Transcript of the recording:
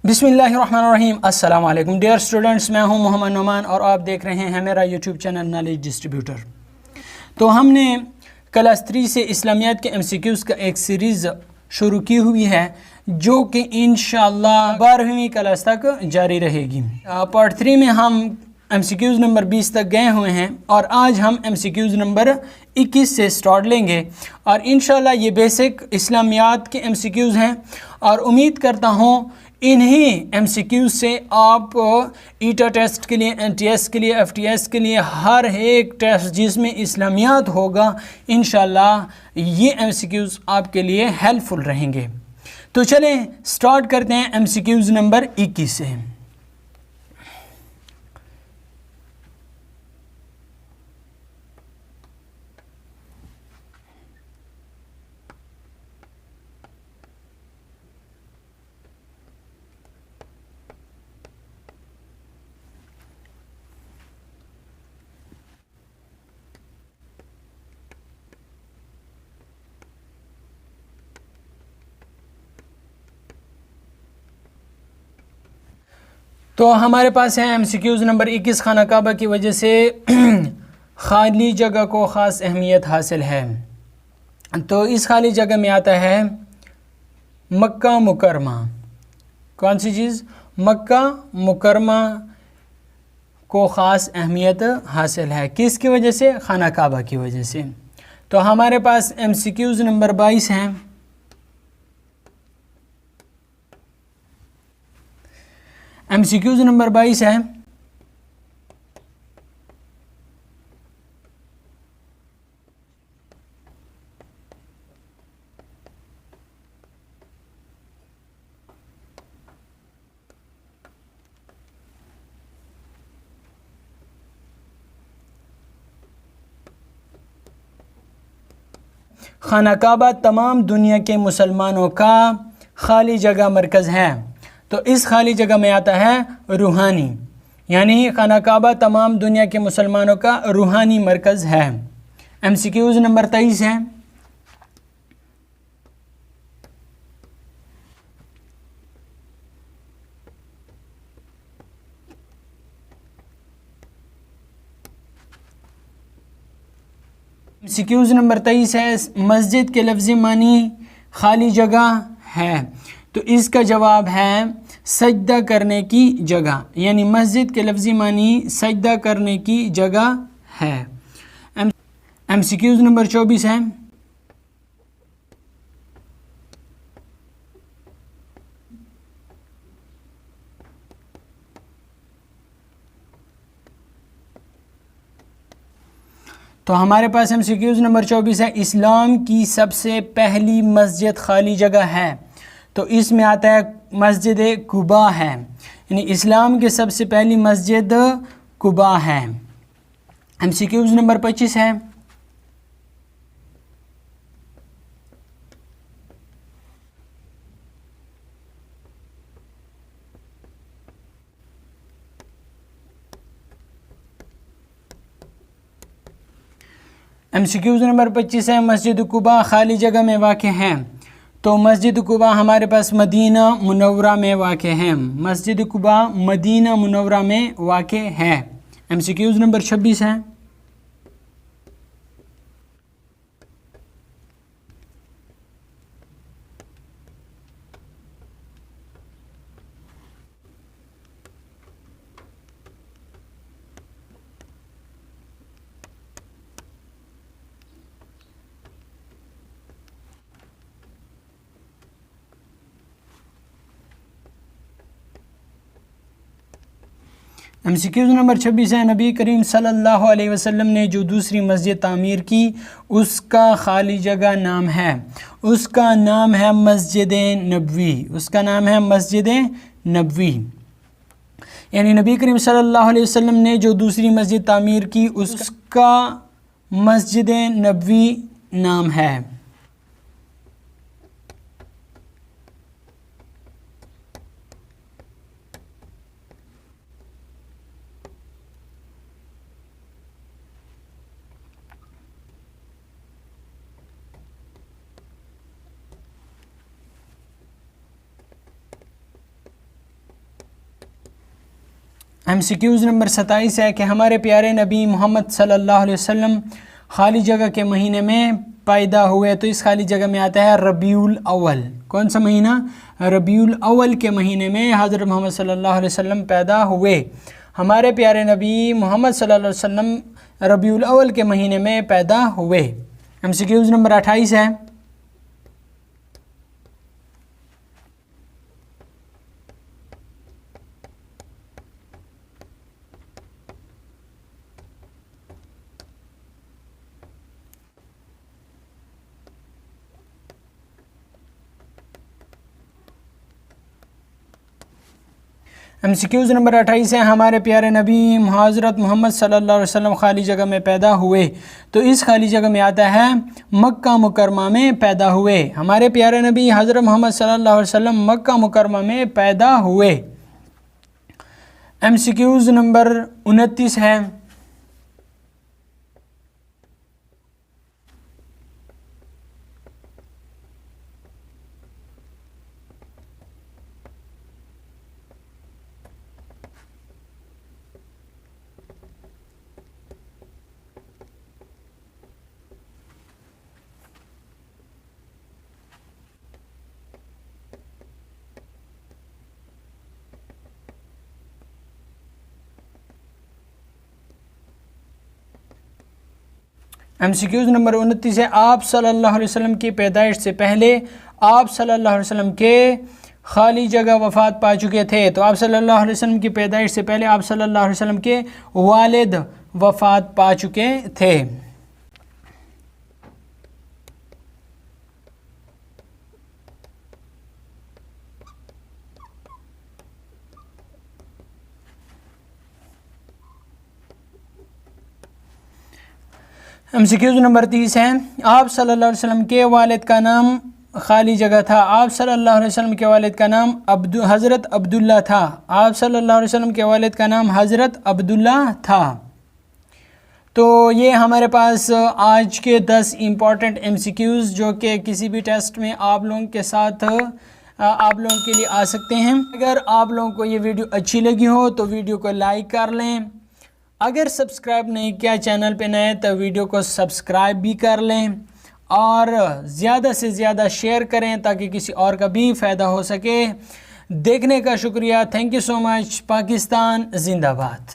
बिस्मिल्लाहिर्रहमानिर्रहीम। अस्सलाम वालेकुम डियर स्टूडेंट्स, मैं हूं मोहम्मद नोमान और आप देख रहे हैं मेरा यूट्यूब चैनल नॉलेज डिस्ट्रीब्यूटर। तो हमने क्लास 3 से इस्लामियात के एमसीक्यूज़ का एक सीरीज़ शुरू की हुई है जो कि इंशाअल्लाह 12वीं क्लास तक जारी रहेगी। पार्ट 3 में हम एमसीक्यूज़ नंबर 20 तक गए हुए हैं और आज हम एमसीक्यूज़ नंबर 21 से स्टार्ट लेंगे और इंशाअल्लाह ये बेसिक इस्लामियात के एमसीक्यूज़ हैं और उम्मीद करता हूँ इन्हीं एमसीक्यूज़ से आप ईटा टेस्ट के लिए, एनटीएस के लिए, एफटीएस के लिए हर एक टेस्ट जिसमें इस्लामियात होगा इंशाअल्लाह ये एमसीक्यूज़ आपके लिए हेल्पफुल रहेंगे। तो चलें स्टार्ट करते हैं एमसीक्यूज़ नंबर 21 से। तो हमारे पास है एमसीक्यूज़ नंबर 21। खाना काबा की वजह से खाली जगह को ख़ास अहमियत हासिल है। तो इस खाली जगह में आता है मक्का मुकरमा। कौन सी चीज़? मक्का मुकरमा को ख़ास अहमियत हासिल है। किसकी वजह से? खाना काबा की वजह से। तो हमारे पास एमसीक्यूज़ नंबर 22 हैं। एमसीक्यूज़ नंबर 22 है खाना काबा तमाम दुनिया के मुसलमानों का खाली जगह मरकज़ है। तो इस खाली जगह में आता है रूहानी, यानी खाना काबा तमाम दुनिया के मुसलमानों का रूहानी मरकज़ है। एमसीक्यूज़ नंबर 23 है। एमसीक्यूज़ नंबर 23 है मस्जिद के लफ्ज़ी मानी खाली जगह है। तो इसका जवाब है सजदा करने की जगह, यानी मस्जिद के लफ्ज़ी मानी सजदा करने की जगह है। एमसीक्यूज़ नंबर 24 है। तो हमारे पास एमसीक्यूज़ नंबर 24 है इस्लाम की सबसे पहली मस्जिद खाली जगह है। तो इसमें आता है मस्जिद कुबा है, यानी इस्लाम की सबसे पहली मस्जिद कुबा है। एमसीक्यूज़ नंबर 25 है। एमसीक्यूज़ नंबर 25 है मस्जिद कुबा खाली जगह में वाक़ है। तो मस्जिद कुबा हमारे पास मदीना मुनव्वरा में वाक़ है। मस्जिद कुबा मदीना मुनव्वरा में वाक़ है। एमसीक्यूज़ नंबर 26 है। एमसीक्यूज़ नंबर 26 है नबी करीम सल्लल्लाहु अलैहि वसल्लम ने जो दूसरी मस्जिद तामीर की उसका खाली जगह नाम है, उसका नाम है मस्जिद नबवी। उसका नाम है मस्जिद नबवी, यानी नबी करीम सल्लल्लाहु अलैहि वसल्लम ने जो दूसरी मस्जिद तामीर की उसका मस्जिद नबवी नाम है। MCQs نمبر 27 ہے کہ ہمارے پیارے نبی محمد صلی اللہ علیہ وسلم خالی جگہ کے مہینے میں پیدا ہوئے، تو اس خالی جگہ میں آتا ہے ربیع الاول۔ کون سا مہینہ؟ ربیع الاول کے مہینے میں حضرت محمد صلی اللہ علیہ وسلم پیدا ہوئے۔ ہمارے پیارے نبی محمد صلی اللہ علیہ وسلم ربیع الاول کے مہینے میں پیدا ہوئے۔ MCQs نمبر 28 ہے MCQs نمبر 28 ہے ہمارے پیارے نبی حضرت محمد صلی اللہ علیہ وسلم خالی جگہ میں پیدا ہوئے، تو اس خالی جگہ میں آتا ہے مکہ مکرمہ میں پیدا ہوئے۔ ہمارے پیارے نبی حضرت محمد صلی اللہ علیہ وسلم مکہ مکرمہ میں پیدا ہوئے۔ MCQs نمبر 29 ہے MCQs نمبر 29 ہے آپ صلی اللہ علیہ وسلم کی پیدائش سے پہلے آپ صلی اللہ علیہ وسلم کے خالی جگہ وفات پا چکے تھے، تو آپ صلی اللہ علیہ وسلم کی پیدائش سے پہلے آپ صلی اللہ علیہ وسلم کے والد وفات پا چکے تھے۔ MCQs نمبر 30 ہے آپ صلی اللہ علیہ وسلم کے والد کا نام خالی جگہ تھا، آپ صلی اللہ علیہ وسلم کے والد کا نام حضرت عبداللہ تھا، آپ صلی اللہ علیہ وسلم کے والد کا نام حضرت عبداللہ تھا۔ تو یہ ہمارے پاس آج کے 10 امپورٹنٹ MCQs جو کہ کسی بھی ٹیسٹ میں آپ لوگوں کے ساتھ آپ لوگوں کے لیے آ سکتے ہیں۔ اگر آپ لوگوں کو یہ ویڈیو اچھی لگی ہو تو ویڈیو کو لائک کر لیں، اگر سبسکرائب نہیں کیا چینل پہ نئے تو ویڈیو کو سبسکرائب بھی کر لیں، اور زیادہ سے زیادہ شیئر کریں تاکہ کسی اور کا بھی فائدہ ہو سکے۔ دیکھنے کا شکریہ، تھینک یو سو مچ۔ پاکستان زندہ باد۔